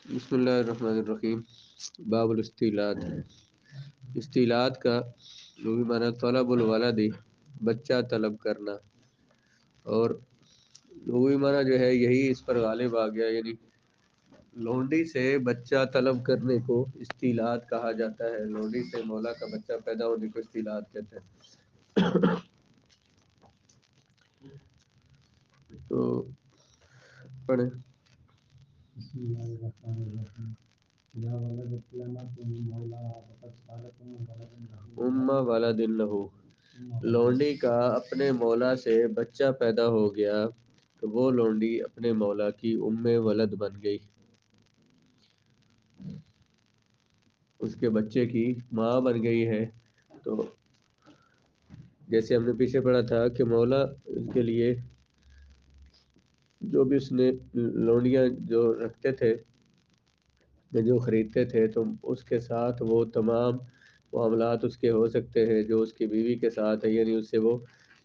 بسم اللہ الرحمن الرحیم۔ باب الاستیلاد۔ استیلاد کا لغوی معنی طلب الولد، بچہ طلب کرنا، اور لغوی معنی جو ہے یہی اس پر غالب آ گیا، یعنی لونڈی سے بچہ طلب کرنے کو استیلاد کہا جاتا ہے۔ لونڈی سے مولا کا بچہ پیدا ہونے کو استیلاد کہتے ہیں۔ تو پڑھیں۔ بسم اللہ الرحمن الرحیم یا ولدت لمت مولا وقد قالت اما ولد لہو، لونڈی کا اپنے مولا سے بچہ پیدا ہو گیا تو وہ لونڈی اپنے مولا کی ام ولد بن گئی، اس کے بچے کی ماں بن گئی ہے۔ تو جیسے ہم نے پیچھے پڑھا تھا کہ مولا کے لیے جو بھی اس نے لونڈیاں جو رکھتے تھے، جو خریدتے تھے، تو اس کے ساتھ وہ تمام معاملات اس کے ہو سکتے ہیں جو اس کی بیوی کے ساتھ ہے، یعنی اس سے وہ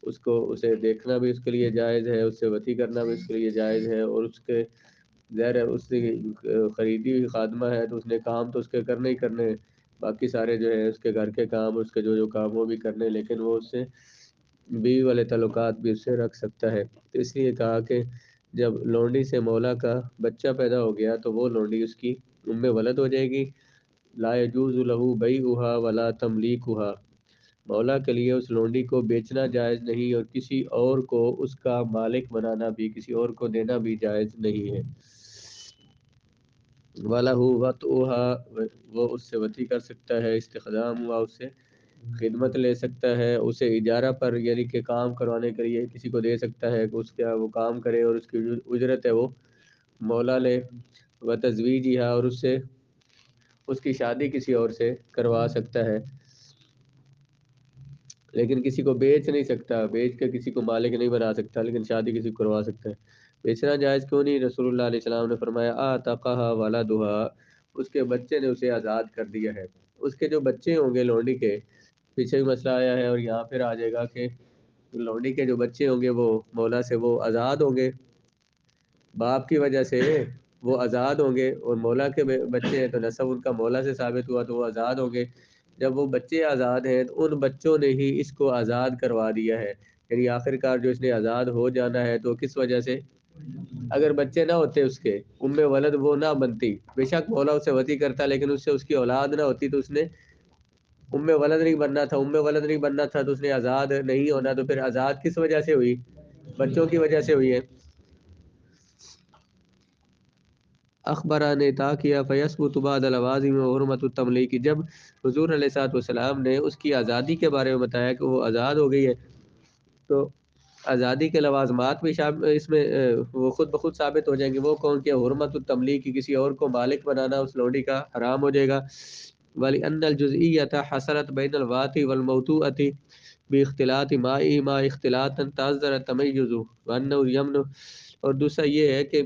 اسے دیکھنا بھی اس کے لیے جائز ہے، اس سے وطی کرنا بھی اس کے لیے جائز ہے، اور اس کے ظاہر ہے اس سے خریدی ہوئی خادمہ ہے تو اس نے کام تو اس کے کرنے ہی کرنے ہیں، باقی سارے جو ہے اس کے گھر کے کام، اس کے جو کام وہ بھی کرنے، لیکن وہ اس سے بیوی والے تعلقات بھی اس سے رکھ سکتا ہے۔ تو اس لیے کہا کہ جب لونڈی سے مولا کا بچہ پیدا ہو گیا تو وہ لونڈی اس کی ام ولد ہو جائے گی۔ لا یجوز لہ بیعھا ولا تملیکھا، مولا کے لیے اس لونڈی کو بیچنا جائز نہیں، اور کسی اور کو اس کا مالک بنانا بھی، کسی اور کو دینا بھی جائز نہیں ہے۔ وَلَهُ وَطْئُهَا، وہ اس سے وطی کر سکتا ہے، استخدام ہوا اس سے خدمت لے سکتا ہے، اسے اجارہ پر یعنی کہ کام کروانے کے لیے کسی کو دے سکتا ہے کہ اس کا وہ کام کرے اور اس کی اجرت ہے وہ مولا لے، وتزویجھا، اور اس سے اس کی شادی کسی اور سے کروا سکتا ہے، لیکن کسی کو بیچ نہیں سکتا، بیچ کے کسی کو مالک نہیں بنا سکتا، لیکن شادی کسی کو کروا سکتا ہے۔ بیچنا جائز کیوں نہیں؟ رسول اللہ علیہ السلام نے فرمایا آتقھا ولدھا، اس کے بچے نے اسے آزاد کر دیا ہے۔ اس کے جو بچے ہوں گے لونڈی کے، پیچھے بھی مسئلہ آیا ہے اور یہاں پھر آ جائے گا کہ لونڈی کے جو بچے ہوں گے وہ مولا سے وہ آزاد ہوں گے، باپ کی وجہ سے وہ آزاد ہوں گے، اور مولا کے بچے ہیں تو نسب ان کا مولا سے ثابت ہوا تو وہ آزاد ہوں گے۔ جب وہ بچے آزاد ہیں تو ان بچوں نے ہی اس کو آزاد کروا دیا ہے، یعنی آخر کار جو اس نے آزاد ہو جانا ہے تو کس وجہ سے؟ اگر بچے نہ ہوتے اس کے، ام ولد وہ نہ بنتی، بے شک مولا اسے وطی کرتا لیکن اس سے اس کی اولاد نہ ہوتی تو اس نے ام ولد نہیں بننا تھا، ام ولد نہیں بننا تھا تو اس نے آزاد نہیں ہونا، تو پھر آزاد کس وجہ سے ہوئی؟ بچوں کی وجہ سے ہوئی ہے۔ اخبران تاکیہ فیثبت بعد اللوازم و حرمت التملیک، جب حضور علیہ الصلوۃ والسلام نے اس کی آزادی کے بارے میں بتایا کہ وہ آزاد ہو گئی ہے، تو آزادی کے لوازمات بھی اس میں وہ خود بخود ثابت ہو جائیں گے۔ وہ کون کیا؟ حرمت التملیک، کسی اور کو مالک بنانا اس لونڈی کا حرام ہو جائے گا۔ وَلِأَنَّ الْجُزْئِيَّةَ حَصَلَتْ بَيْنَ الْوَاطِ وَالْمَوْطُوءَةِ بِاخْتِلَاطِ مَائِهِمَا اخْتِلَاطًا تَعَذَّرَ التَّمَيُّزُ وَأَنَّهُ يَمْنُعُ، اور دوسرا یہ ہے کہ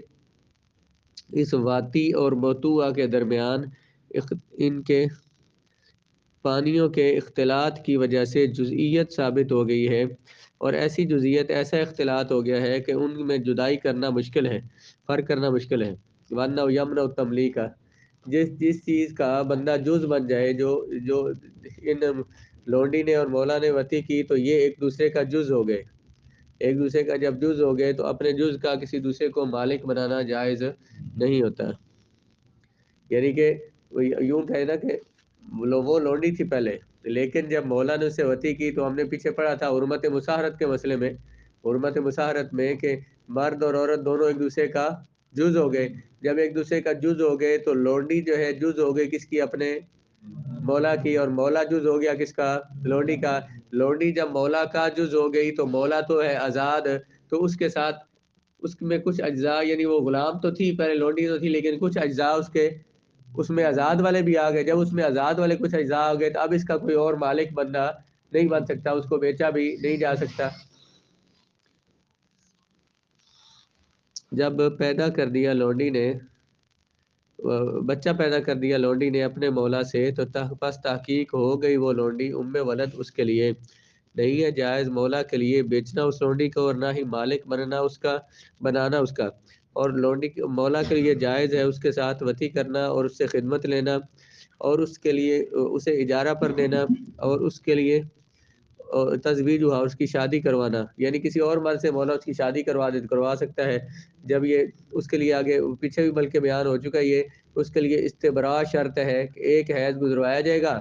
اس واطی اور موتوا کے درمیان ان کے پانیوں کے اختلاط کی وجہ سے جزئیت ثابت ہو گئی ہے، اور ایسی جزئیت، ایسا اختلاط ہو گیا ہے کہ ان میں جدائی کرنا مشکل ہے، فرق کرنا مشکل ہے۔ وَأَنَّهُ يَمْنَعُ التَّمْلِيكَ، جس چیز کا بندہ جز بن جائے، جو ان لونڈی نے اور مولا نے وطی کی، تو یہ ایک دوسرے کا جز ہو گئے، ایک دوسرے کا جب جز ہو گئے تو اپنے جز کا کسی دوسرے کو مالک بنانا جائز نہیں ہوتا۔ یعنی کہ یوں کہے نا کہ وہ لونڈی تھی پہلے، لیکن جب مولا نے اسے وطی کی تو ہم نے پیچھے پڑھا تھا حرمت مساہرت کے مسئلے میں، حرمت مساہرت میں کہ مرد اور عورت دونوں ایک دوسرے کا جز ہو گئے، جب ایک دوسرے کا جز ہو گئے تو لونڈی جو ہے جز ہو گئی کس کی؟ اپنے مولا کی، اور مولا جز ہو گیا کس کا؟ لونڈی کا۔ لونڈی جب مولا کا جز ہو گئی تو مولا تو ہے آزاد، تو اس کے ساتھ اس میں کچھ اجزاء، یعنی وہ غلام تو تھی پہلے، لونڈی تو تھی، لیکن کچھ اجزاء اس میں آزاد والے بھی آ گئے۔ جب اس میں آزاد والے کچھ اجزاء آ گئے تو اب اس کا کوئی اور مالک بندہ نہیں بن سکتا، اس کو بیچا بھی نہیں جا سکتا۔ جب پیدا کر دیا لونڈی نے، بچہ پیدا کر دیا لونڈی نے اپنے مولا سے، تو پس تحقیق ہو گئی وہ لونڈی ام ولد اس کے لیے، نہیں ہے جائز مولا کے لیے بیچنا اس لونڈی کو، اور نہ ہی مالک بنانا اس کا۔ اور لونڈی مولا کے لیے جائز ہے اس کے ساتھ وطی کرنا اور اس سے خدمت لینا اور اس کے لیے اسے اجارہ پر دینا اور اس کے لیے تزویج ہوا اس کی شادی کروانا، یعنی کسی اور مرد سے مولا اس کی شادی کروا سکتا ہے جب یہ اس کے لیے آگے پیچھے بھی بلکہ بیان ہو چکا یہ اس کے لیے استبراء شرط ہے کہ ایک حیض گزروایا جائے گا،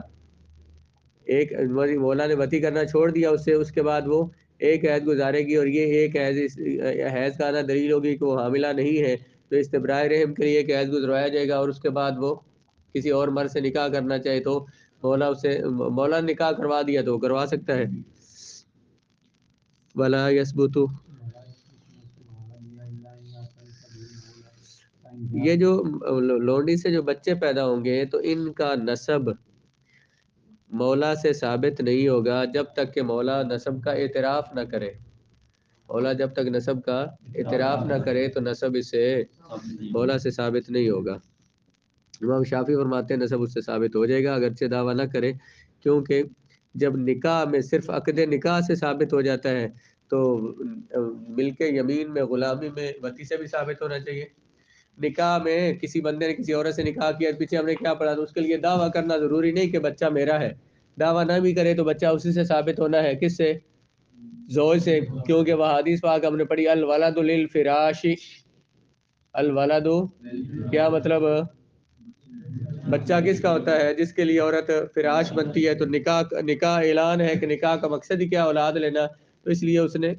ایک مولا نے وطی کرنا چھوڑ دیا اس سے، اس کے بعد وہ ایک حیض گزارے گی اور یہ ایک حیض کا آنا دلیل ہوگی کہ وہ حاملہ نہیں ہے، تو استبراء رحم کے لیے ایک حیض گزروایا جائے گا اور اس کے بعد وہ کسی اور مرد سے نکاح کرنا چاہے تو مولا نکاح کروا دیا تو کروا سکتا ہے۔ ولا یثبت، یہ جو لونڈی سے جو بچے پیدا ہوں گے تو ان کا نسب مولا سے ثابت نہیں ہوگا جب تک کہ مولا نسب کا اعتراف نہ کرے، مولا جب تک نسب کا اعتراف نہ کرے تو نسب اسے مولا سے ثابت نہیں ہوگا۔ امام شافعی فرماتے ہیں نسب اس سے ثابت ہو جائے گا اگرچہ دعویٰ نہ کرے، کیونکہ جب نکاح میں صرف عقد نکاح سے ثابت ہو جاتا ہے تو ملک یمین میں غلامی میں وطی سے بھی ثابت ہونا چاہیے۔ نکاح میں کسی بندے نے کسی عورت سے نکاح کیا، پیچھے ہم نے کیا پڑھا، تو اس کے لیے دعویٰ کرنا ضروری نہیں کہ بچہ میرا ہے، دعویٰ نہ بھی کرے تو بچہ اسی سے ثابت ہونا ہے، کس سے؟ زوج سے، کیونکہ وہ حدیث پاک ہم نے پڑھی الولد للفراش، الولد کیا مطلب بچہ کس کا ہوتا ہے؟ جس کے لیے عورت فراش بنتی ہے، تو نکاح اعلان ہے کہ نکاح کا مقصد ہی کیا اولاد لینا، تو اس لیے اس نے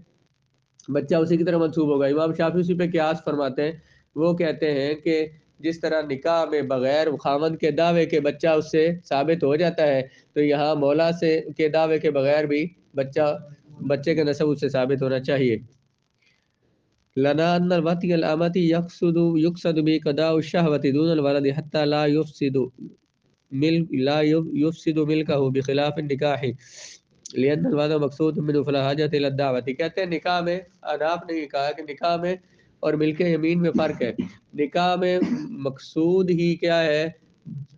بچہ اسی کی طرح منسوب ہوگا۔ امام شافعی اسی پہ قیاس فرماتے ہیں، وہ کہتے ہیں کہ جس طرح نکاح میں بغیر خاوند کے دعوے کے بچہ اس سے ثابت ہو جاتا ہے تو یہاں مولا سے کے دعوے کے بغیر بھی بچے کا نسب اس سے ثابت ہونا چاہیے۔ لنا ان الوطی الامتی یقصد بھی قضاء الشہوۃ دون الولد حتی لا یفسد ملکہ بخلاف النکاح لأن الولد مقصود من فلا حاجت الى الدعوۃ۔ کہتے ہیں نکاح میں آپ نے یہ کہا کہ نکاح میں اور ملک یمین میں فرق ہے، نکاح میں مقصود ہی کیا ہے؟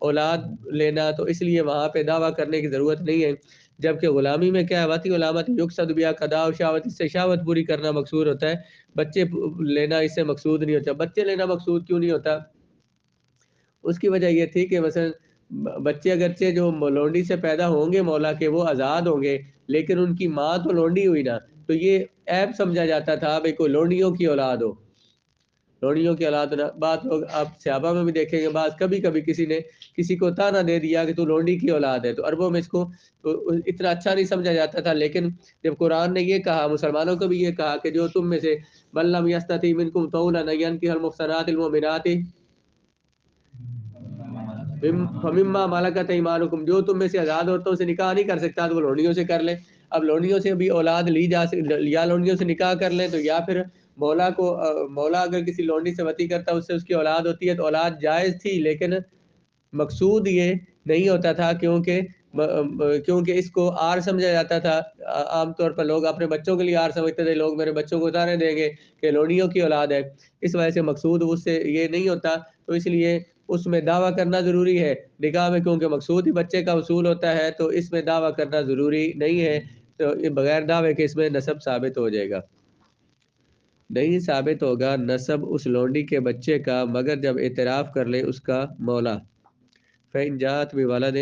اولاد لینا، تو اس لیے وہاں پہ دعویٰ کرنے کی ضرورت نہیں ہے، جبکہ غلامی میں کیا ہے؟ واتی علامت یقصد بیا قضاء شہوۃ، اس سے شہوت پوری کرنا مقصود ہوتا ہے، بچے لینا اس سے مقصود نہیں ہوتا۔ بچے لینا مقصود کیوں نہیں ہوتا؟ اس کی وجہ یہ تھی کہ مثلا بچے اگرچہ جو لونڈی سے پیدا ہوں گے مولا کے وہ آزاد ہوں گے، لیکن ان کی ماں تو لونڈی ہوئی نا، تو یہ عیب سمجھا جاتا تھا بھئی کوئی لونڈیوں کی اولاد ہو، لونڈیوں کی اولاد ہونا۔ بات لوگ آپ صحابہ میں بھی دیکھیں گے، بعض کبھی کبھی کسی نے کسی کو تانا دے دیا کہ تو لونڈی کی اولاد ہے، تو عربوں میں اس کو اتنا اچھا نہیں سمجھا جاتا تھا، لیکن جب قرآن نے یہ کہا، مسلمانوں کو بھی یہ کہا کہ جو تم میں سے من لم یستطع منکم طولا ان ينكح المحصنات المؤمنات فمما ملکت ایمانکم، جو تم میں سے آزاد عورتوں سے نکاح نہیں کر سکتا تو وہ لونڈیوں سے کر لے۔ اب لونڈیوں سے بھی اولاد لی جا یا لونڈیوں سے نکاح کر لیں، تو یا پھر مولا اگر کسی لونڈی سے وطی کرتا اس سے اس کی اولاد ہوتی ہے تو اولاد جائز تھی، لیکن مقصود یہ نہیں ہوتا تھا، کیونکہ اس کو آر سمجھا جاتا تھا۔ عام طور پر لوگ اپنے بچوں کے لیے آر سمجھتے تھے، لوگ میرے بچوں کو اتارے دیں گے کہ لونڈیوں کی اولاد ہے، اس وجہ سے مقصود اس سے یہ نہیں ہوتا، تو اس لیے اس میں دعویٰ کرنا ضروری ہے نکاح میں، کیونکہ مقصود ہی بچے کا حصول ہوتا ہے، تو اس میں دعویٰ کرنا ضروری نہیں ہے، تو بغیر دعوے کے اس میں نسب ثابت ہو جائے گا۔ نہیں ثابت ہوگا نسب اس لونڈی کے بچے کا مگر جب اعتراف کر لے اس کا مولا۔ فإن جاءت بولد،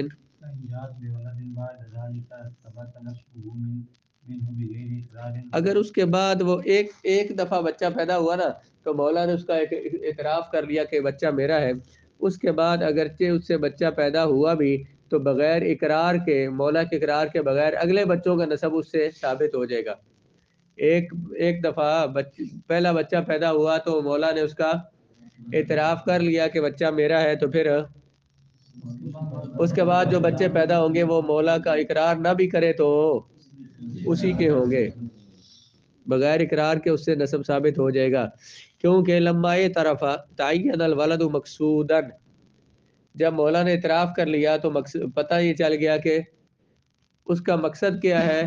اگر اس کے بعد وہ ایک دفعہ بچہ پیدا ہوا نا تو مولا نے اس کا اعتراف کر لیا کہ بچہ میرا ہے، اس کے بعد اگرچہ اس سے بچہ پیدا ہوا بھی تو بغیر اقرار کے، مولا کے اقرار کے بغیر اگلے بچوں کا نسب اس سے ثابت ہو جائے گا۔ ایک دفعہ پہلا بچہ پیدا ہوا تو مولا نے اس کا اعتراف کر لیا کہ بچہ میرا ہے، تو پھر اس کے بعد جو بچے پیدا ہوں گے وہ مولا کا اقرار نہ بھی کرے تو اسی کے ہوں گے، بغیر اقرار کے اس سے نسب ثابت ہو جائے گا، کیونکہ لما طرف تعین الولد مقصودا، جب مولا نے اعتراف کر لیا تو پتہ یہ چل گیا کہ اس کا مقصد کیا ہے،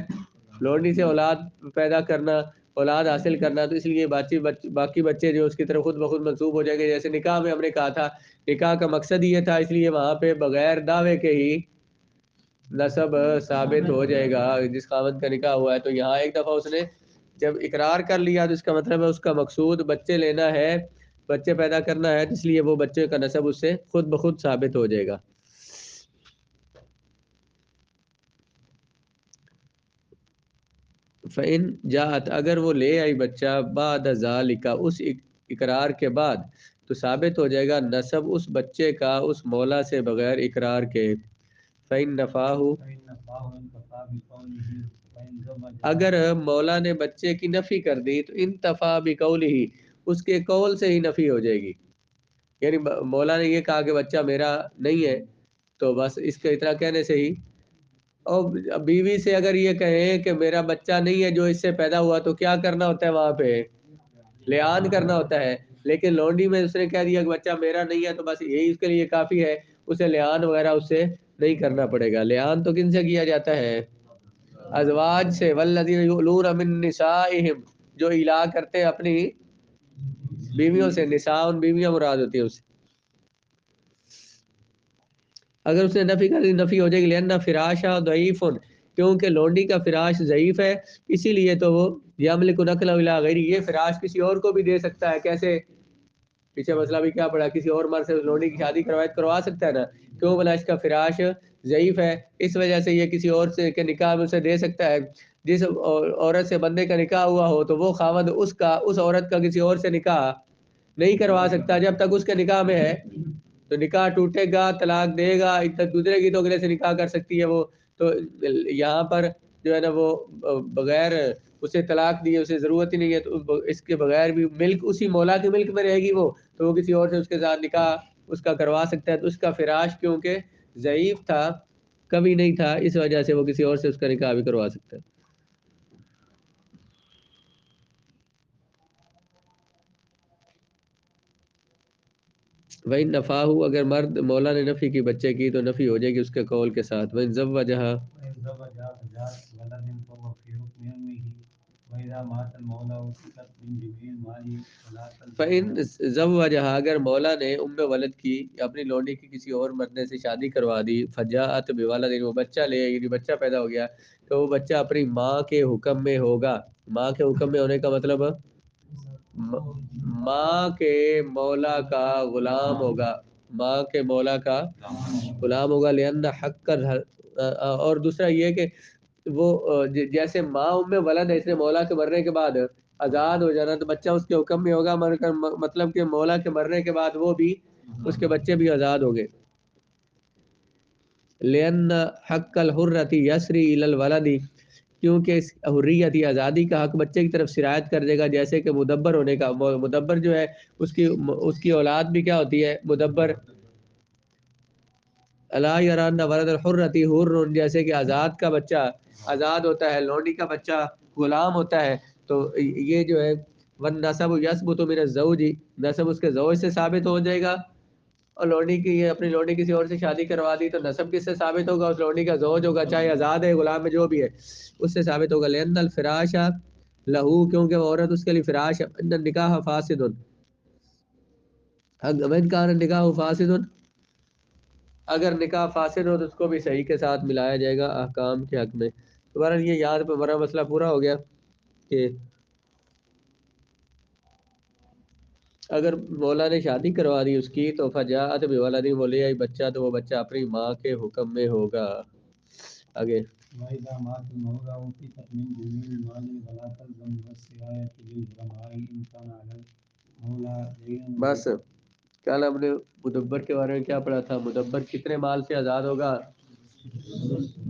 لونڈی سے اولاد پیدا کرنا، اولاد حاصل کرنا، تو اس لیے باقی بچے جو اس کی طرف خود بخود منسوب ہو جائیں گے۔ جیسے نکاح میں ہم نے کہا تھا نکاح کا مقصد یہ تھا، اس لیے وہاں پہ بغیر دعوے کے ہی نسب ثابت ہو جائے گا جس خاوند کا نکاح ہوا ہے۔ تو یہاں ایک دفعہ اس نے جب اقرار کر لیا تو اس کا مطلب ہے اس کا مقصود بچے لینا ہے، بچے پیدا کرنا ہے، اس لیے وہ بچے کا نسب اس سے خود بخود ثابت ہو جائے گا۔ فَإِن جاءت، اگر وہ لے آئی بچہ بعد ذالک، اس اقرار کے بعد، تو ثابت ہو جائے گا نسب اس بچے کا اس مولا سے بغیر اقرار کے۔ فَإِن نفاہ، اگر مولا نے بچے کی نفی کر دی تو انتفا بقولہ، اس کے قول سے ہی نفی ہو جائے گی۔ یعنی مولا نے یہ کہا کہ بچہ میرا نہیں ہے، تو بس اس کا اتنا کہنے سے ہی، اور بیوی سے اگر یہ کہیں کہ میرا بچہ نہیں ہے جو اس سے پیدا ہوا، تو کیا کرنا ہوتا ہے وہاں پہ؟ لعان کرنا ہوتا ہے۔ لیکن لونڈی میں اس نے کہہ دیا کہ بچہ میرا نہیں ہے، تو بس یہی اس کے لیے کافی ہے، اسے لعان وغیرہ اس سے نہیں کرنا پڑے گا۔ لعان تو کن سے کیا جاتا ہے؟ ازواج سے، والذین یؤلون من نسائہم، جو الا کرتے ہیں اپنی بیویوں سے، نساء ان بیویاں مراد ہوتی ہیں اس سے۔ اگر اس نے نفی کر دی، نفی ہو جائے گی، لأن فراشا ضعیف، کیونکہ لونڈی کا فراش ضعیف ہے، اسی لیے تو وہ یملک نقلہ الی غیرہ، یہ فراش کسی اور کو بھی دے سکتا ہے۔ کیسے؟ پیچھے مسئلہ بھی کیا پڑا، کسی اور مرد سے لونڈی کی شادی کروا سکتا ہے نا، کیوں؟ بلا اس کا فراش ضعیف ہے، اس وجہ سے یہ کسی اور سے کے نکاح میں اسے دے سکتا ہے۔ جس عورت سے بندے کا نکاح ہوا ہو تو وہ خاوند اس عورت کا کسی اور سے نکاح نہیں کروا سکتا جب تک اس کے نکاح میں ہے۔ تو نکاح ٹوٹے گا، طلاق دے گا، عدت گزرے گی تو اگلے سے نکاح کر سکتی ہے وہ۔ تو یہاں پر جو ہے نا وہ بغیر اسے طلاق دیے اسے ضرورت ہی نہیں ہے، تو اس کے بغیر بھی ملک اسی مولا کے ملک میں رہے گی وہ، تو وہ کسی اور سے اس کے ساتھ نکاح اس کا کروا سکتا ہے۔ تو اس کا فراش کیونکہ ضعیف تھا، کبھی نہیں تھا، اس وجہ سے وہ کسی اور سے اس کا نکاح بھی کروا سکتا ہے۔ وَإِن نَفَاهُ، اگر مرد مولا نے نفی کی بچے کی تو نفی ہو جائے گی اس کے قول کے ساتھ۔ وَإِن زَوَّجَهَا، فَإِن زَوَّجَهَا، اگر مولا نے ام ولد کی اپنی لونڈی کی کسی اور مرد سے شادی کروا دی، فَجَاءَتْ بِوَلَدٍ، وہ بچہ لے آئی، یعنی بچہ پیدا ہو گیا، تو وہ بچہ اپنی ماں کے حکم میں ہوگا۔ ماں کے حکم میں ہونے کا مطلب ماں کے مولا کا غلام ہوگا، ماں کے مولا کا غلام ہوگا۔ لأن حق اور دوسرا یہ کہ وہ جیسے ماں ام ولد ہے، اس نے مولا کے مرنے کے بعد آزاد ہو جانا، تو بچہ اس کے حکم میں ہوگا، مطلب کہ مولا کے مرنے کے بعد وہ بھی، اس کے بچے بھی آزاد ہو گئے۔ لأن حق الحرۃ یسری الی الولد، کیونکہ اس حریت آزادی کا حق بچے کی طرف سرایت کر دے گا، جیسے کہ مدبر ہونے کا، مدبر جو ہے اس کی اولاد بھی کیا ہوتی ہے؟ مدبر۔ الا یران ولد الحرۃ حر، جیسے کہ آزاد کا بچہ آزاد ہوتا ہے، لونڈی کا بچہ غلام ہوتا ہے، تو یہ جو ہے والنسب یثبت من الزوج، نسب اس کے زوج سے ثابت ہو جائے گا۔ اور لونڈی کی اپنی لونڈی کسی اور سے شادی کروا دی تو نسب کس سے ثابت ہوگا؟ اس لونڈی کا زوج ہوگا، چاہے آزاد ہے غلام ہے جو بھی ہے، اس سے ثابت ہوگا۔ لأن الفراش لہو، کیونکہ وہ عورت اس کے لیے فراش ہے۔ ان النکاح فاسد، من کان النکاح فاسد، اگر نکاح فاسد ہو تو اس کو بھی صحیح کے ساتھ ملایا جائے گا احکام کے حق میں۔ دوبارہ یہ یاد پہ ہمارا مسئلہ پورا ہو گیا کہ اگر مولا نے شادی کروا دی اس کی، تو فجاءت بولد، وہ لے آئی بچہ، تو وہ بچہ اپنی ماں کے حکم میں ہوگا۔ آگے وَإِذَا مَاتَ الْمَوْلَى أُوتِيَتْ مِنْ جَمِيعِ الْمَالِ وَلَا تَلْزَمُ السِّرَايَةُ لِلْغُرَمَاءِ إِنْ كَانَ عَلَى الْمَوْلَى دَيْنٌ۔ بس کل ہم نے مدبر کے بارے میں کیا پڑھا تھا؟ مدبر کتنے مال سے آزاد ہوگا؟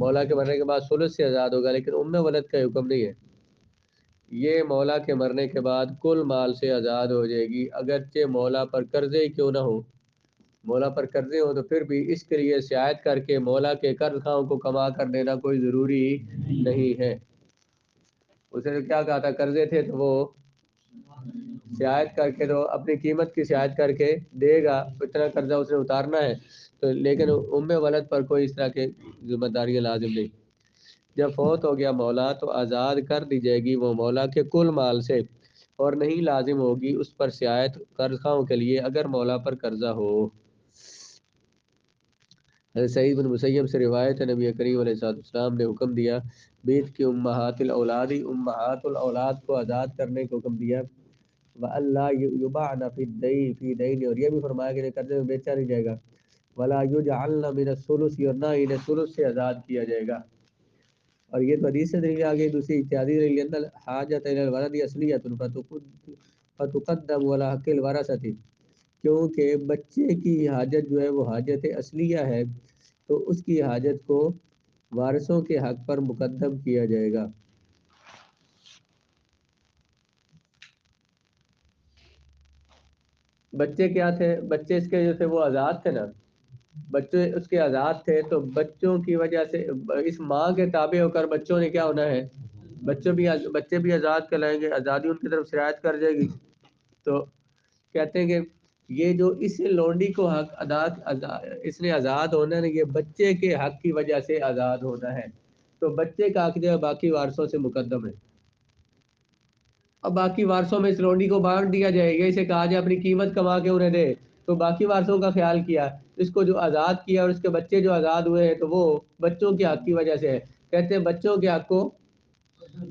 مولا کے مرنے کے بعد ثلث سے آزاد ہوگا، لیکن ام ولد کا حکم نہیں ہے، یہ مولا کے مرنے کے بعد کل مال سے آزاد ہو جائے گی، اگرچہ مولا پر قرضے ہی کیوں نہ ہو۔ مولا پر قرضے ہو تو پھر بھی اس کے لیے سیاحت کر کے مولا کے قرض خواہوں کو کما کر دینا کوئی ضروری نہیں ہے۔ اسے تو کیا کہا تھا، قرضے تھے تو وہ سیاحت کر کے، تو اپنی قیمت کی سیاحت کر کے دے گا، اتنا قرضہ اسے اتارنا ہے تو، لیکن ام ولد پر کوئی اس طرح کے ذمہ داریاں لازم نہیں۔ جب فوت ہو گیا مولا تو آزاد کر دی جائے گی وہ مولا کے کل مال سے، اور نہیں لازم ہوگی اس پر سیاحت قرض خواہوں کے لیے اگر مولا پر قرضہ ہو۔ حضرت سعید بن مسیب سے روایت ہے، نبی کریم علیہ الصلوۃ والسلام نے حکم دیا بیت کی امہات الاولاد، امہات الاولاد کو آزاد کرنے کا حکم دیا۔ وَأَلَّا يُبَعْنَ فِي دَيْنِ، اور یہ بھی فرمایا کہ انہیں قرضے میں بیچا نہیں جائے گا، وَلَا يُجْعَلْنَ مِنَ الثُّلُثِ، اور نہ انہیں ثلث سے آزاد کیا جائے گا. اور یہ تو حدیث سے دلیل آ گئی. دوسری اجتہادی دلیل ان الحاجۃ الی الولد اصلیۃ فتقدم ولا حق الورثۃ، کیونکہ بچے کی حاجت جو ہے وہ حاجت اصلیہ ہے تو اس کی حاجت کو وارثوں کے حق پر مقدم کیا جائے گا. بچے کیا تھے؟ بچے اس کے جو تھے وہ آزاد تھے نا، بچے اس کے آزاد تھے تو بچوں کی وجہ سے اس ماں کے تابع ہو کر بچوں نے کیا ہونا ہے، بچے بھی آزاد کہلائیں گے، آزادی ان کی طرف سرایت کر جائے گی. تو کہتے ہیں کہ یہ جو اس لونڈی کو حق اس نے آزاد ہونا ہے، یہ بچے کے حق کی وجہ سے آزاد ہونا ہے. تو بچے کا حق جو ہے باقی وارثوں سے مقدم ہے. اب باقی وارثوں میں اس لونڈی کو بانٹ دیا جائے گا، اسے کہا جائے اپنی قیمت کما کے انہیں دے، تو باقی وارثوں کا خیال کیا، اس کو جو آزاد کیا اور اس کے بچے جو آزاد ہوئے ہیں تو وہ بچوں کے حق کی وجہ سے ہے. کہتے ہیں بچوں کے حق کو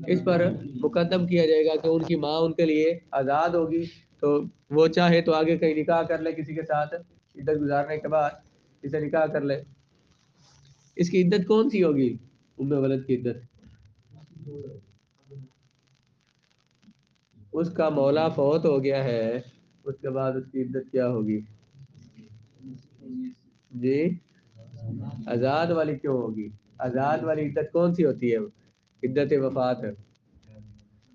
اس پر مقدم کیا جائے گا کہ ان کی ماں ان کے لیے آزاد ہوگی، تو وہ چاہے تو آگے کہیں نکاح کر لے کسی کے ساتھ، عدت گزارنے کے بعد اسے نکاح کر لے. اس کی عدت کون سی ہوگی؟ ام ولد کی عدت. اس کا مولا فوت ہو گیا ہے، اس کے بعد اس کی عدت کیا ہوگی؟ جی آزاد والی کیوں ہوگی؟ آزاد والی عدت کون سی ہوتی ہے؟ عدت وفات ہے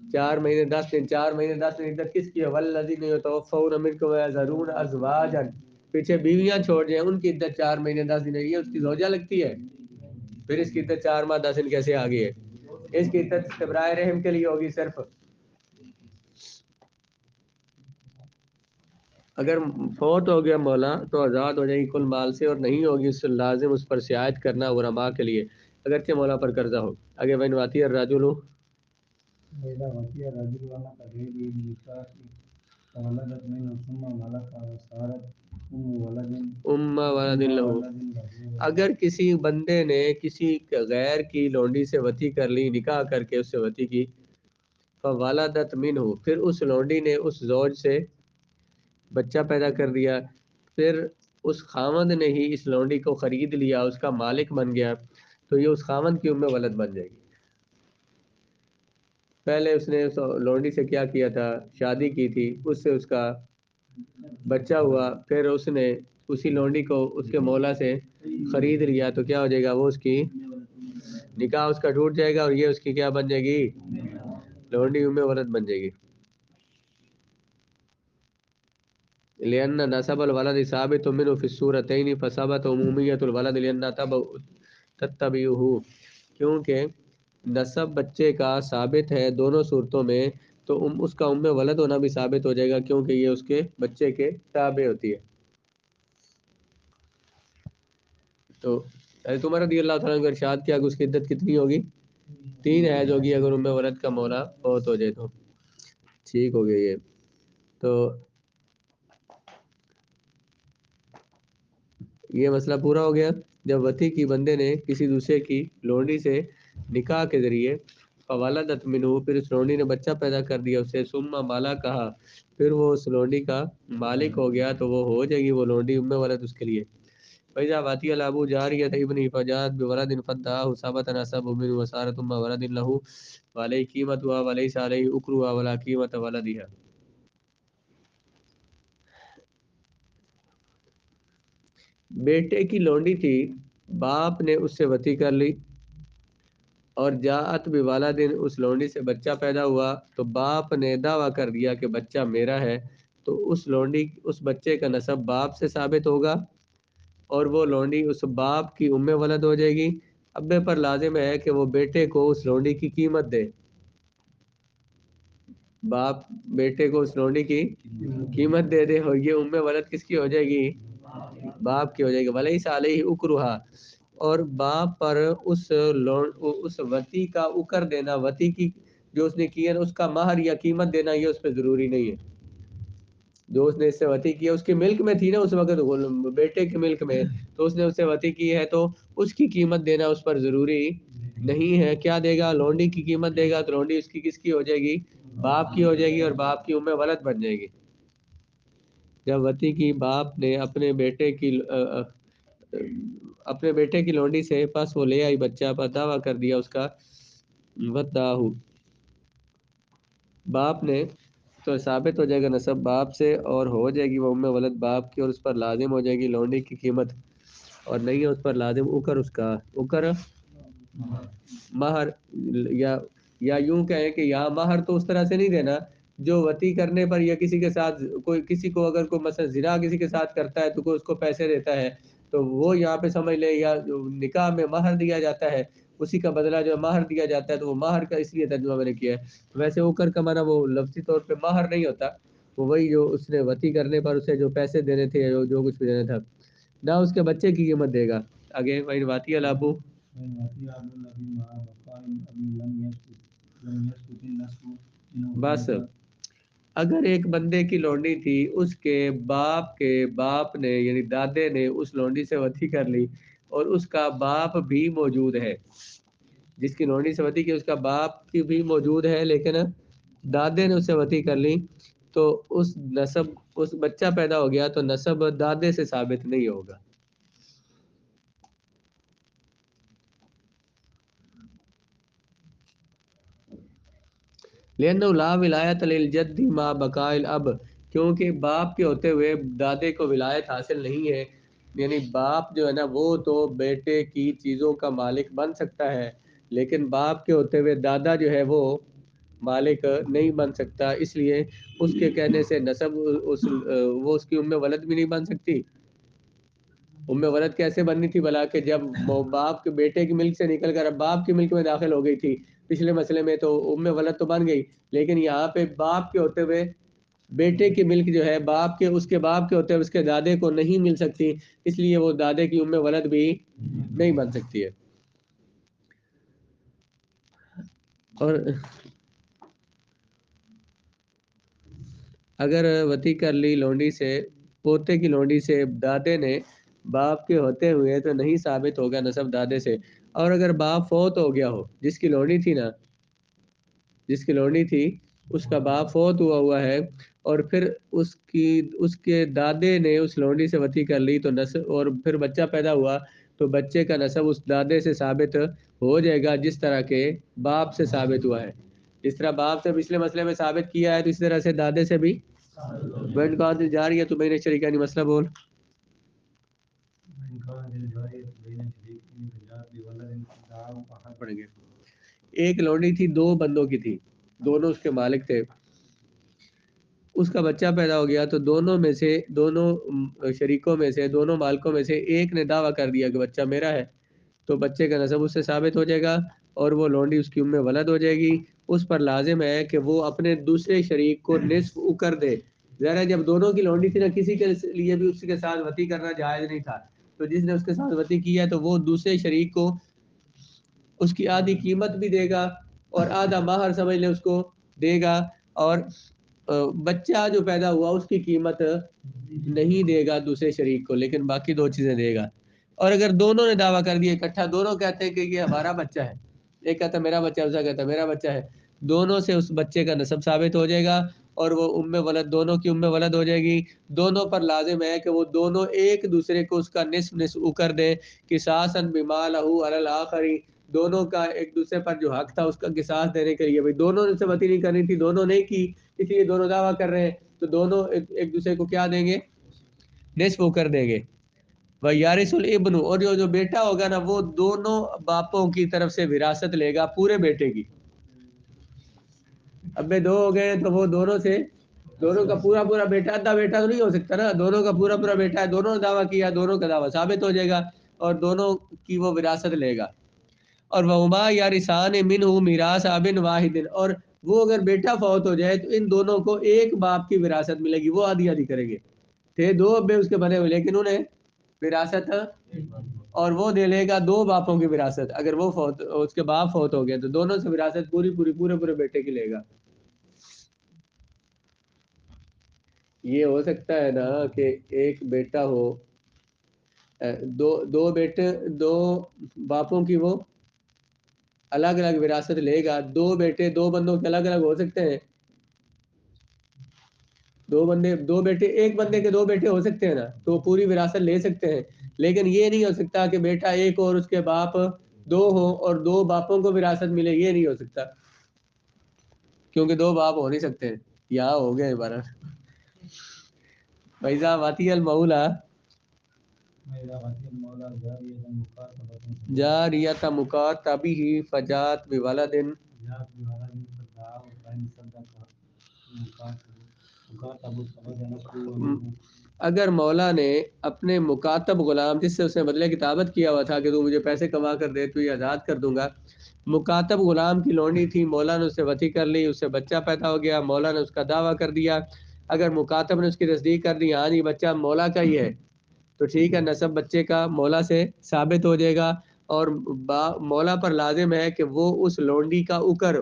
4 مہینے 10 دن. 4 مہینے 10 دن عدت کس کی ہے؟ والذین یتوفون منکم ویذرون ازواجا، پیچھے بیویاں چھوڑ جائیں ان کی عدت 4 مہینے 10 دن ہے. یہ اس کی زوجہ لگتی ہے، پھر اس کی عدت 4 ماہ 10 دن کیسے آ گئی ہے؟ اس کی عدت استبراء رحم کے لیے ہوگی صرف. اگر فوت ہو گیا مولا تو آزاد ہو جائے گی کل مال سے، اور نہیں ہوگی اس سے لازم اس پر سیاحت کرنا علماء کے لیے اگرچہ مولا پر قرضہ ہو. آگے بین واتی الرجل وإذا وصي الرجل ولد غيره بنكاح فولدت منه ثم ملكها وصارت أم ولد ام ولد لہو، اگر کسی بندے نے کسی غیر کی لونڈی سے وتی کر لی، نکاح کر کے اس سے وتی کی، فولدت منہ، پھر اس لونڈی نے اس زوج سے بچہ پیدا کر دیا، پھر اس خاوند نے ہی اس لونڈی کو خرید لیا، اس کا مالک بن گیا، تو یہ اس خاوند کی ام ولد بن جائے گی. پہلے اس نے اس لونڈی سے کیا کیا تھا؟ شادی کی تھی، اس سے اس کا بچہ ہوا، پھر اس نے اسی لونڈی کو اس کے مولا سے خرید لیا، تو کیا ہو جائے گا؟ وہ اس کی نکاح اس کا ٹوٹ جائے گا، اور یہ اس کی کیا بن جائے گی؟ لونڈی ام ولد بن جائے گی. لأن نسب الولد ثابت منه في الصورتين فثبت عمومیت الولد لأن تتبعه، کیونکہ نسب بچے کا ثابت ہے دونوں صورتوں میں، تو اس کا ام ولد ہونا بھی ثابت ہو جائے گا کیونکہ یہ اس کے بچے کے تابع ہوتی ہے. تو حضرت عمر رضی اللہ تعالیٰ عنہ کا ارشاد کیا کہ اس کی عدت کتنی ہوگی؟ 3 حیض ہوگی اگر ام ولد کا مولا فوت ہو جائے تو. ٹھیک ہو گیا. یہ تو یہ مسئلہ پورا ہو گیا. جب وتی کی بندے نے کسی دوسرے کی لونڈی سے نکاح کے ذریعے فوالدت منہ، پھر اس لونڈی نے بچہ پیدا کر دیا اسے، ثم مالا کہا، پھر وہ اس لونڈی کا مالک ہو گیا، تو وہ ہو جائے گی وہ لونڈی ام ولد اس کے لیے. فَإِذَا وَتِيَ الْأَبُو جَارِيَةَ ابْنِهِ فَجَاءَتْ بِوَلَدٍ فَادَّعَاهُ ثَبَتَ نَسَبُهُ مِنْهُ وَصَارَتْ أُمَّ وَلَدٍ لَهُ وَعَلَيْهِ قِيمَتُهَا وَلَيْسَ عَلَيْهِ أُكْرُهَا وَلَا قِيمَةَ وَلَدِهَا. بیٹے کی لونڈی تھی، باپ نے اس سے وتی کر لی، اور جاءت بوالدن، اس لونڈی سے بچہ پیدا ہوا، تو باپ نے دعویٰ کر دیا کہ بچہ میرا ہے، تو اس لونڈی اس بچے کا نسب باپ سے ثابت ہوگا، اور وہ لونڈی اس باپ کی ام ولد ہو جائے گی. ابے پر لازم ہے کہ وہ بیٹے کو اس لونڈی کی قیمت دے. باپ بیٹے کو اس لونڈی کی قیمت دے دے، اور یہ ام ولد کس کی ہو جائے گی؟ باپ کی ہو جائے گی. ولیس علیہ اکرہا، اور باپ پر اس وتی کا اکر دینا، وتی کی جو اس نے کی ہے اس کا مہر یا قیمت دینا، یہ اس پہ ضروری نہیں ہے. جو اس نے اس سے وتی کی ہے اس کے ملک میں تھی نا اس وقت، بیٹے کے ملک میں، تو اس نے اس سے وتی کی ہے تو اس کی قیمت دینا اس پر ضروری نہیں ہے. کیا دے گا؟ لونڈی کی قیمت دے گا، تو لونڈی اس کی کس کی ہو جائے گی؟ باپ کی ہو جائے گی اور باپ کی ام ولد بن جائے گی۔ جب وتی کی باپ نے اپنے بیٹے کی لونڈی سے پس وہ لے آئی بچہ، پر دعویٰ کر دیا اس کا وداہو باپ نے، تو ثابت ہو جائے گا نسب باپ سے اور ہو جائے گی وہ ام ولد باپ کی، اور اس پر لازم ہو جائے گی لونڈی کی قیمت، اور نہیں ہے اس پر لازم اکر، اس کا اکر مہر، یا یوں کہیں کہ یہاں مہر تو اس طرح سے نہیں دینا جو وتی کرنے پر یا کسی کے ساتھ کسی کو اگر کوئی مثلا زنا کسی کے ساتھ کرتا ہے تو کوئی اس کو پیسے دیتا ہے تو وہ یہاں پہ سمجھ لے، یا جو نکاح میں مہر دیا جاتا ہے اسی کا بدلہ جو مہر دیا جاتا ہے، تو وہ مہر کا اس لیے ترجمہ میں نے کیا ہے۔ ویسے اوکر کا معنی وہ لفظی طور پہ مہر نہیں ہوتا، وہ وہی جو اس نے وتی کرنے پر اسے جو پیسے دینے تھے، جو کچھ بھی دینا تھا، نہ اس کے بچے کی قیمت دے گا۔ آگے وَإِنْ وَاتِيَ الْأَبُ بس اگر ایک بندے کی لونڈی تھی، اس کے باپ نے یعنی دادے نے اس لونڈی سے وتی کر لی اور اس کا باپ بھی موجود ہے، جس کی لونڈی سے وتی کی اس کا باپ کی بھی موجود ہے لیکن دادے نے اسے وتی کر لی، تو اس بچہ پیدا ہو گیا تو نسب دادے سے ثابت نہیں ہوگا۔ لأنه لا ولایت للجد ما بقاء الاب، کیونکہ باپ کے ہوتے ہوئے دادے کو ولایت حاصل نہیں ہے، یعنی باپ جو ہے نا وہ تو بیٹے کی چیزوں کا مالک بن سکتا ہے، لیکن باپ کے ہوتے ہوئے دادا جو ہے وہ مالک نہیں بن سکتا، اس لیے اس کے کہنے سے نسب وہ اس کی ام ولد بھی نہیں بن سکتی۔ ام ولد کیسے بننی تھی بلا کہ جب باپ کے بیٹے کی ملک سے نکل کر اب باپ کی ملک میں داخل ہو گئی تھی، پچھلے مسئلے میں تو ام ولد تو بن گئی، لیکن یہاں پہ باپ کے ہوتے ہوئے بیٹے کی ملک جو ہے اس کے باپ کے ہوتے ہوئے اس کے دادے کو نہیں مل سکتی، اس لیے وہ دادے کی ام ولد بھی نہیں بن سکتی ہے۔ اور اگر وتی کر لی لونڈی سے پوتے کی لونڈی سے دادے نے باپ کے ہوتے ہوئے تو نہیں ثابت ہوگا نسب دادے سے، اور اگر باپ فوت ہو گیا ہو، جس کی لونڈی تھی اس کا باپ فوت ہوا ہے اور پھر اس کے دادے نے اس لونڈی سے وتی کر لی تو نسب، اور پھر بچہ پیدا ہوا تو بچے کا نسب اس دادے سے ثابت ہو جائے گا جس طرح کے باپ سے ثابت ہوا ہے۔ جس طرح باپ سے پچھلے مسئلے میں ثابت کیا ہے تو اسی طرح سے دادے سے بھی وین کا جا رہی ہے تو بین شریکانی مسئلہ بول۔ پڑیں گے ایک لونڈی تھی، دو بندوں کی تھی، دونوں اس کے مالک تھے، اس کا بچہ پیدا ہو گیا تو دونوں شریکوں میں سے، دونوں مالکوں میں سے ایک نے دعویٰ کر دیا کہ بچہ میرا ہے، تو بچے کا نسب اس سے ثابت ہو جائے گا اور وہ لونڈی اس کی ام ولد ہو جائے گی۔ اس پر لازم ہے کہ وہ اپنے دوسرے شریک کو نصف اکر دے۔ ظاہر ہے جب دونوں کی لونڈی تھی نا، کسی کے لیے بھی اس کے ساتھ وتی کرنا جائز نہیں تھا، تو جس نے اس کے ساتھ وتی کی ہے تو وہ دوسرے شریک کو اس کی آدھی قیمت بھی دے گا اور آدھا مہر سمجھ لے اس کو دے گا، اور بچہ جو پیدا ہوا اس کی قیمت نہیں دے گا دوسرے شریک کو، لیکن باقی دو چیزیں دے گا۔ اور اگر دونوں نے دعویٰ کر دیا اکٹھا، دونوں کہتے ہیں کہ یہ ہمارا بچہ ہے، ایک کہتا ہے میرا بچہ ہے، دوسرا کہتا ہے میرا بچہ ہے، دونوں سے اس بچے کا نسب ثابت ہو جائے گا اور وہ ام ولد، دونوں کی ام ولد ہو جائے گی۔ دونوں پر لازم ہے کہ وہ دونوں ایک دوسرے کو اس کا نصف اکر دیں، قصاصا بما له علی الاخر، دونوں کا ایک دوسرے پر جو حق تھا اس کا قصاص دینے کے لیے۔ بھئی دونوں نے سے وتی نہیں کرنی تھی، دونوں نے کی، اس لیے دونوں دعویٰ کر رہے ہیں، تو دونوں ایک دوسرے کو کیا دیں گے؟ نصف اکر دیں گے۔ وَيَارِثُ الْإِبْنُ، اور جو بیٹا ہوگا نا وہ دونوں باپوں کی طرف سے وراثت لے گا پورے بیٹے کی۔ ابے دو ہو گئے تو وہ دونوں کا پورا بیٹا، آدھا بیٹا تو نہیں ہو سکتا نا، دونوں کا پورا بیٹا ہے، دونوں نے دعویٰ کیا، دونوں کا دعویٰ ثابت ہو جائے گا اور دونوں کی وہ وراثت لے گا۔ اور وَهُمَا يَرِثَانِ مِنْهُ مِيرَاثَ أَبٍ وَاحِدٍ، اور وہ اگر بیٹا فوت ہو جائے تو ان دونوں کو ایک باپ کی وراثت ملے گی، وہ آدھی آدھی کریں گے۔ تھے دو ابے اس کے بنے ہوئے لیکن انہیں وراثت، اور وہ دے لے گا دو باپوں کی وراثت، اگر وہ اس کے باپ فوت ہو گئے تو دونوں سے وراثت پورے بیٹے کی لے گا۔ یہ ہو سکتا ہے نا کہ ایک بیٹا ہو، دو باپوں کی وہ الگ الگ وراثت لے گا، دو بیٹے دو بندوں کے الگ الگ ہو سکتے ہیں؟ دو بیٹے، ایک بندے کے 2 بیٹے ہو سکتے ہیں نا، تو وہ پوری وراثت لے سکتے ہیں، لیکن یہ نہیں ہو سکتا کہ بیٹا ایک اور اس کے باپ 2 ہوں اور 2 باپوں کو وراثت ملے، یہ نہیں ہو سکتا، کیونکہ 2 باپ ہو نہیں سکتے. یہاں ہو گئے ہمارا فیضا واتی المولا جاریت مکاتبہ فجات بولد. اگر مولا نے اپنے مکاتب غلام، جس سے اس نے بدلے کتابت کیا ہوا تھا کہ تو مجھے پیسے کما کر دے تو یہ آزاد کر دوں گا، مکاتب غلام کی لونڈی تھی، مولا نے اس سے وطی کر لی، اس سے بچہ پیدا ہو گیا، مولا نے اس کا دعویٰ کر دیا، اگر مکاتب نے اس کی تصدیق کر دی ہاں یہ بچہ مولا کا ہی ہے تو ٹھیک ہے، نسب بچے کا مولا سے ثابت ہو جائے گا، اور مولا پر لازم ہے کہ وہ اس لونڈی کا اکر،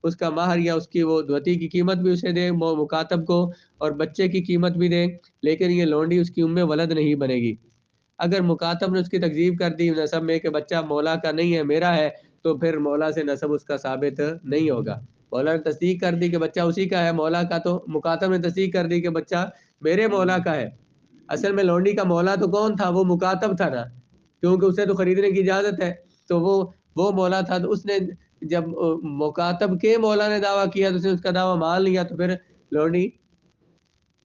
اس کا مہر یا اس کی وہ دھوتی کی قیمت بھی اسے دے مکاتب کو، اور بچے کی قیمت بھی دے، لیکن یہ لونڈی اس کی ولد نہیں بنے گی. اگر مکاتب نے اس کی تکذیب کر دی نسب میں کہ بچہ مولا کا نہیں ہے میرا ہے، تو پھر مولا سے نسب اس کا ثابت نہیں ہوگا. مولا نے تصدیق کر دی کہ بچہ اسی کا ہے مولا کا، تو مکاتب نے تصدیق کر دی کہ بچہ میرے مولا کا ہے. اصل میں لونڈی کا مولا تو کون تھا؟ وہ مکاتب تھا نا، کیونکہ اسے تو خریدنے کی اجازت ہے، تو وہ مولا تھا. تو اس نے جب مکاتب کے مولا نے دعویٰ کیا تو اس نے اس کا دعویٰ مان لیا، تو پھر لونڈی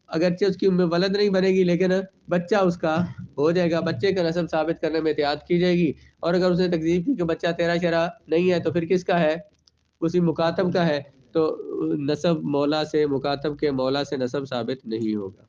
اگرچہ اس کی ولد نہیں بنے گی لیکن بچہ اس کا ہو جائے گا. بچے کا نسب ثابت کرنے میں احتیاط کی جائے گی، اور اگر اس نے تکذیب کی کہ بچہ تیرا شرع نہیں ہے تو پھر کس کا ہے؟ اسی مکاتب کا ہے. تو نسب مولا سے، مکاتب کے مولا سے نسب ثابت نہیں ہوگا.